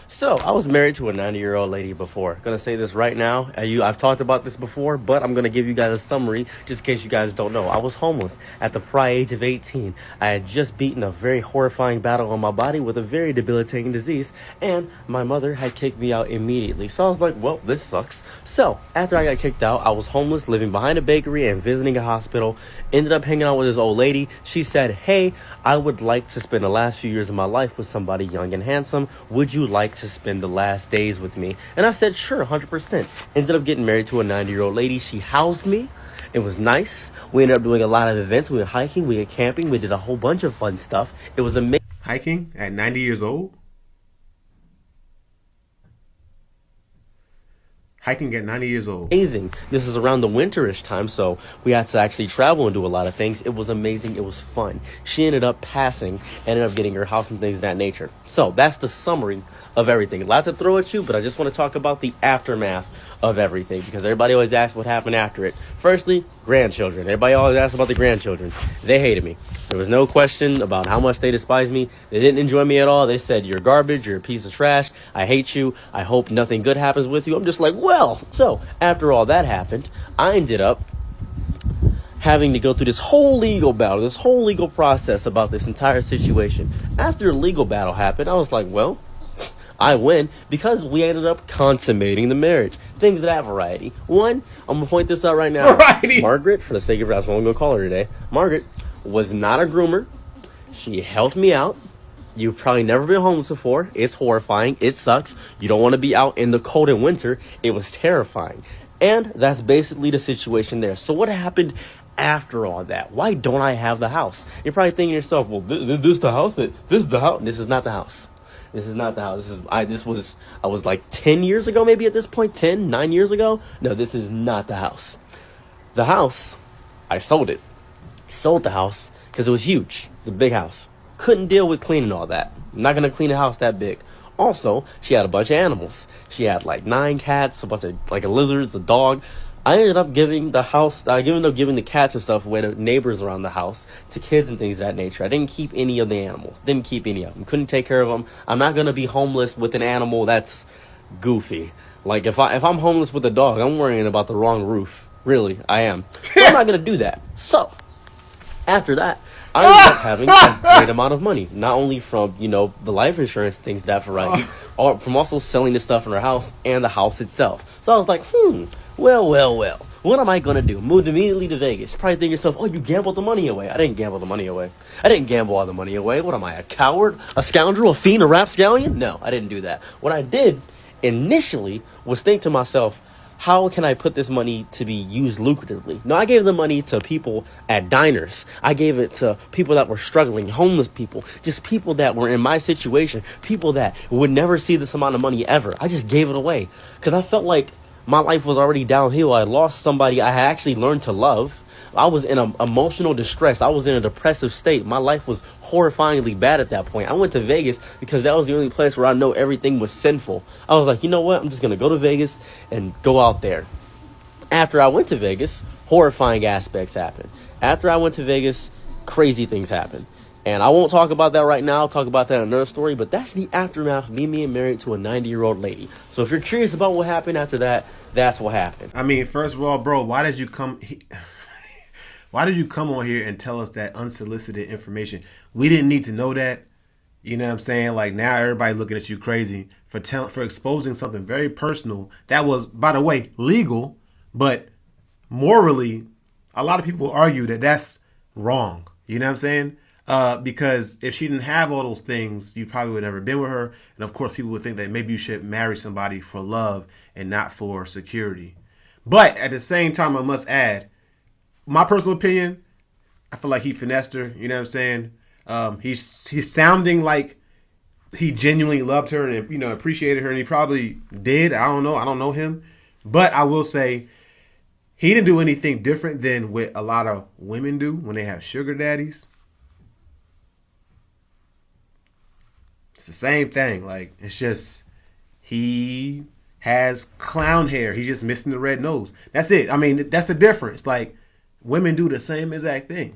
So, I was married to a 90-year-old lady before. Gonna say this right now. I've talked about this before, but I'm gonna give you guys a summary just in case you guys don't know. I was homeless at the prior age of 18. I had just beaten a very horrifying battle on my body with a very debilitating disease, and my mother had kicked me out immediately. So I was like, well, this sucks. So, after I got kicked out, I was homeless, living behind a bakery and visiting a hospital. Ended up hanging out with this old lady. She said, hey, I would like to spend the last few years of my life with somebody young and handsome. Would you like to spend the last days with me? And I said, sure, 100%. Ended up getting married to a 90-year-old lady. She housed me. It was nice. We ended up doing a lot of events. We went hiking. We went camping. We did a whole bunch of fun stuff. It was amazing. Hiking at 90 years old? Hiking at 90 years old. Amazing. This is around the winterish time, so we had to actually travel and do a lot of things. It was amazing. It was fun. She ended up passing, ended up getting her house and things of that nature. So that's the summary of everything. A lot to throw at you, but I just want to talk about the aftermath of everything because everybody always asks what happened after it. Firstly, grandchildren. Everybody always asks about the grandchildren. They hated me. There was no question about how much they despised me. They didn't enjoy me at all. They said, you're garbage. You're a piece of trash. I hate you. I hope nothing good happens with you. I'm just like, well. So after all that happened, I ended up having to go through this whole legal battle, this whole legal process about this entire situation. After the legal battle happened, I was like, well, I win because we ended up consummating the marriage. Things of that variety. One, I'm going to point this out right now. Variety. Margaret, for the sake of that's what I'm going to call her today. Margaret was not a groomer. She helped me out. You've probably never been homeless before. It's horrifying. It sucks. You don't want to be out in the cold and winter. It was terrifying. And that's basically the situation there. So what happened after all that? Why don't I have the house? You're probably thinking to yourself, well, this is the house. This is the house. This is not the house. This is not the house. I was like 10 years ago, maybe at this point, 9 years ago. No, this is not the house. The house, I sold it. Sold the house because it was huge. It's a big house. Couldn't deal with cleaning all that. I'm not going to clean a house that big. Also, she had a bunch of animals. She had like 9 cats, a bunch of like lizards, a dog. I ended up giving the cats and stuff away to neighbors around the house, to kids and things of that nature. I didn't keep any of the animals. Didn't keep any of them. Couldn't take care of them. I'm not going to be homeless with an animal that's goofy. Like if I'm homeless with a dog, I'm worrying about the wrong roof. Really, I am. So I'm not going to do that. So, after that, I ended up having a great amount of money. Not only from, the life insurance, things of that variety, or from also selling the stuff in our house and the house itself. So I was like, well. What am I going to do? Moved immediately to Vegas. You're probably thinking to yourself, oh, you gambled the money away. I didn't gamble the money away. I didn't gamble all the money away. What am I, a coward? A scoundrel? A fiend? A rapscallion? No, I didn't do that. What I did initially was think to myself, how can I put this money to be used lucratively? No, I gave the money to people at diners. I gave it to people that were struggling, homeless people, just people that were in my situation, people that would never see this amount of money ever. I just gave it away because I felt like my life was already downhill. I lost somebody I had actually learned to love. I was in emotional distress. I was in a depressive state. My life was horrifyingly bad at that point. I went to Vegas because that was the only place where I know everything was sinful. I was like, you know what? I'm just going to go to Vegas and go out there. After I went to Vegas, horrifying aspects happened. After I went to Vegas, crazy things happened. And I won't talk about that right now. I'll talk about that in another story. But that's the aftermath of me being married to a 90-year-old lady. So if you're curious about what happened after that, that's what happened. I mean, first of all, bro, why did you come on here and tell us that unsolicited information? We didn't need to know that. You know what I'm saying? Like, now everybody looking at you crazy for exposing something very personal that was, by the way, legal, but morally, a lot of people argue that that's wrong. You know what I'm saying? Because if she didn't have all those things, you probably would have never been with her. And of course, people would think that maybe you should marry somebody for love and not for security. But at the same time, I must add, my personal opinion, I feel like he finessed her. You know what I'm saying? He's sounding like he genuinely loved her and, appreciated her. And he probably did. I don't know. I don't know him. But I will say he didn't do anything different than what a lot of women do when they have sugar daddies. It's the same thing. Like, it's just he has clown hair. He's just missing the red nose. That's it. I mean, that's the difference. Like, women do the same exact thing.